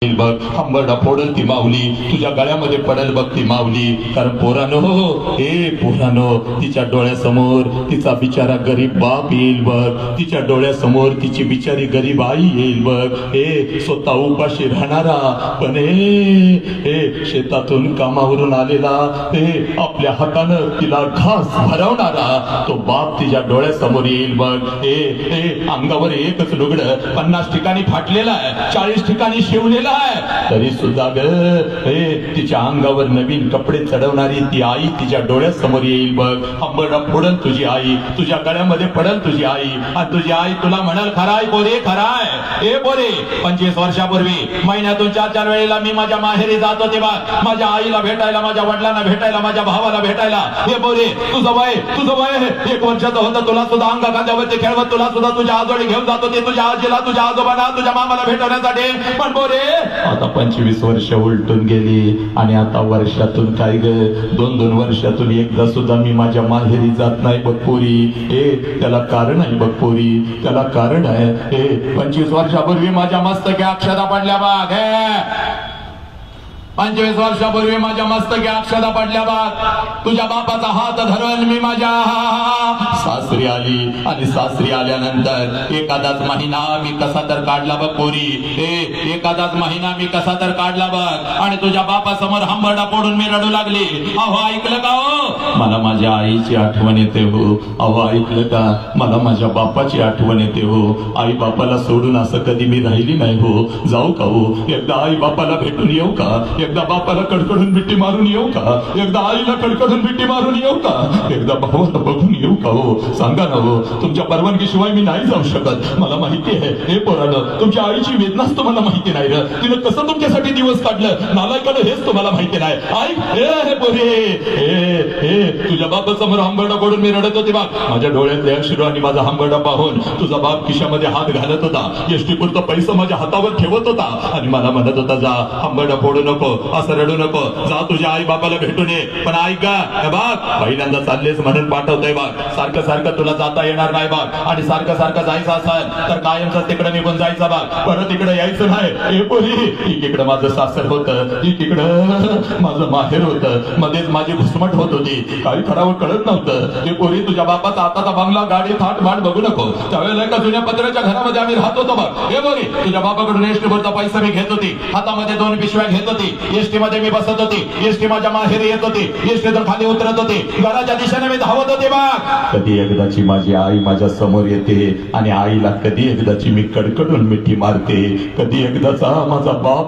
बघ हंबरडा फोडल ती माऊली, तुझ्या गळ्यामध्ये पडेल बघ ती माऊली. कारण पोरानो, हे पोरानो, तिच्या डोळ्यासमोर तिचा बिचारा गरीब बाप येईल बघ, तिच्या डोळ्यासमोर तिची बिचारी गरीब आई येईल बघ. हे स्वतः उपाशी राहणारा, पण हे शेतातून कामावरून आलेला, हे आपल्या हातानं तिला घास भरवणारा तो बाप तिच्या डोळ्यासमोर येईल बघ. हे अंगावर एकच लुगडं 50 ठिकाणी फाटलेलं आहे, 40 ठिकाणी शिवलेलं तरी सुद्धा ग तिच्या अंगावर नवीन कपडे चढवणारी ती आई तिच्या डोळ्यासमोर येईल बघ. हंबरडा फोडल तुझी आई, तुझ्या गळ्यामध्ये पडल तुझी आई, आणि तुझी आई तुला म्हणाल खराय पोरे खराय. हे पोरे 25 वर्षापूर्वी महिन्यातून 4 वेळेला मी माझ्या माहेरी जात होते बघ, माझ्या आईला भेटायला, माझ्या वडिलांना भेटायला, माझ्या भावाला भेटायला. हे पोरे तुझं वय 1 वर्षाचं होतं, तुला सुद्धा अंगा खांद्यावरती खेळवत, तुला सुद्धा तुझ्या आजोळी घेऊन जात होते, तुझ्या आजीला, तुझ्या आजोबांना, तुझ्या मामाला भेटवण्यासाठी. पण पोरे आता 25 वर्ष उलटून गेली, आणि आता वर्षातून काय ग 2-2 वर्षातून एकदा सुद्धा मी माझ्या माहेरी जात नाही बघ पोरी. त्याला कारण आहे बघ पोरी, त्याला कारण आहे. 25 वर्षापूर्वी माझ्या मस्तकी अक्षता पडल्या बघ. 25 वर्षापूर्वी माझ्या मस्तकी अक्षता पडल्या बघ. तुझ्या बापाचा हात धरून मी माझ्या सासरी आली, आणि सासरी आल्यानंतर एखादाच महिना मी कसा तर काढला बघ पोरी. एखादाच महिना मी कसा तर काढला बघ, आणि तुझ्या बापासमोर हंबरडा फोडून मी रडू लागली. अहो ऐकलं का हो, मला माझ्या आईची आठवण येते हो. अहो ऐकलं का, मला माझ्या बापाची आठवण येते हो. आई बापाला सोडून असं कधी मी राहिली नाही हो. जाऊ का हो, एकदा आई बापाला भेटून येऊ का, एकदा बापाला कडकडून बिट्टी मारून येऊ का, एकदा आईला कडकडून बिट्टी मारून येऊ का, एकदा भावाला बघून येऊ का हो. सांगा ना हो, तुमच्या परवानगीशिवाय मी नाही जाऊ शकत. मला माहिती आहे हे पोरानं, तुमच्या आईची वेदनाच तुम्हाला माहिती नाही रे. तिनं कसं तुमच्यासाठी दिवस काढलं नालायकानं, हेच तुम्हाला माहिती नाही. ऐक हे पोरे, तुझ्या बापासमोर हंबरडा फोडून मी रडत होते बघ. माझ्या डोळ्यातले अश्रू आणि माझा हंबरडा पाहून तुझा बाप खिशामध्ये हात घालत होता, एसटी पुरता पैसा माझ्या हातावर ठेवत होता, आणि मला म्हणत होता जा हंबरडा फोडू नको, असं रडू नको, जा तुझ्या आई बापाला भेटून ये. पण ऐक का बाग, पहिल्यांदा चाललेस म्हणून पाठवतोय बाग, सारखं सारखं तुला जाता येणार नाही बाग, आणि सारखं सारखं जायचं असेल तर कायमच तिकडे निघून जायचं बाग, परत इकडे यायचं नाही. हे पोरी, इकडं माझं सासर होतं, इकडं माझं माहेर होतं, मध्येच माझी घुसमट होत होती, काही करावं कळत नव्हतं. हे पोरी, तुझ्या बापाचा आताचा बंगला, गाडी, थाट माट बघू नको. त्यावेळेला एका जुन्या पत्र्याच्या घरामध्ये आम्ही राहत होतो बघ. हे पोरी, तुझ्या बापाकडून एसटी पुरता पैसा मी घेत होती, हातामध्ये 2 पिशव्या घेत होती, एसटी मध्ये मी बसत होती, एसटी माझ्या माहेरी येत होती, एसटीतून खाली उतरत होती, घराच्या दिशेने मी धावत होते बघ. कधी एकदाची माझी आई माझ्या समोर येते, आणि आईला कधी एकदाची मी कडकडून मिठी मारते, कधी एकदाचा माझा बाप